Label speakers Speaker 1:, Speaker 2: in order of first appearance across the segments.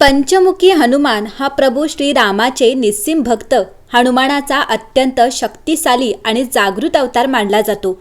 Speaker 1: पंचमुखी हनुमान हा प्रभू श्रीरामाचे निस्सीम भक्त हनुमानाचा अत्यंत शक्तिशाली आणि जागृत अवतार मानला जातो।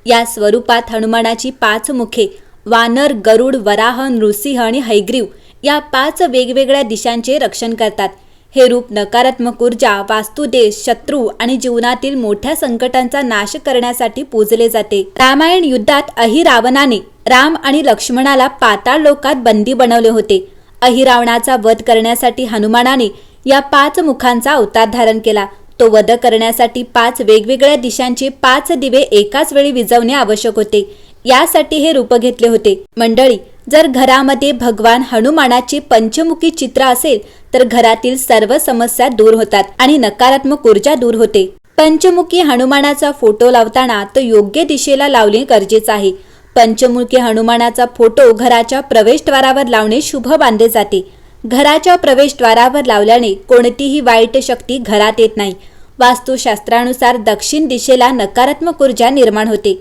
Speaker 1: या स्वरूपात हनुमानाची 5 मुखे वानर, गरुड, वराह, नृसिंह आणि हयग्रीव या 5 वेगवेगळ्या दिशांचे रक्षण करतात। हे रूप नकारात्मक ऊर्जा, वास्तुदेश, शत्रू आणि जीवनातील मोठ्या संकटांचा नाश करण्यासाठी पूजले जाते। रामायण युद्धात अहिरावणाने राम आणि लक्ष्मणाला पाताळ लोकात बंदी बनवले होते। अहिरावणाचा वध करण्यासाठी हनुमानाने या 5 मुखांचा अवतार धारण केला। तो वध करण्यासाठी 5 वेगवेगळ्या दिशांचे 5 दिवे एकाच वेळी विझवणे आवश्यक होते। यासाठी हे रूप घेतले होते। मंडळी, जर घरामध्ये भगवान हनुमानाचे पंचमुखी चित्र असेल तर घरातील सर्व समस्या दूर होतात आणि नकारात्मक ऊर्जा दूर होते। पंचमुखी हनुमानाचा फोटो लावताना तो योग्य दिशेला लावणे गरजेचे आहे। पंचमुखी हनुमानाचा फोटो घराच्या प्रवेशद्वारावर लावणे शुभ मानले जाते। घराच्या प्रवेशद्वारावर लावल्याने कोणतीही वाईट शक्ती घरात येत नाही। वास्तुशास्त्रानुसार दक्षिण दिशेला नकारात्मक ऊर्जा निर्माण होते।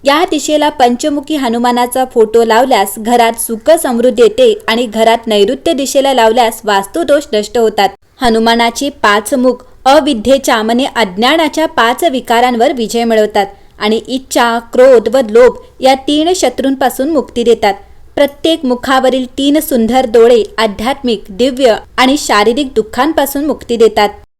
Speaker 1: या दिशेला पंचमुखी हनुमानाचा फोटो लावल्यास घरात सुख समृद्धी येते आणि घरात नैऋत्य दिशेला लावल्यास वास्तुदोष नष्ट होतात। हनुमानाची 5 मुख अविद्येच्या म्हणजे अज्ञानाच्या 5 विकारांवर विजय मिळवतात आणि इच्छा, क्रोध व लोभ या 3 शत्रूंपासून मुक्ती देतात। प्रत्येक मुखावरील 3 सुंदर डोळे आध्यात्मिक, दिव्य आणि शारीरिक दुःखांपासून मुक्ती देतात।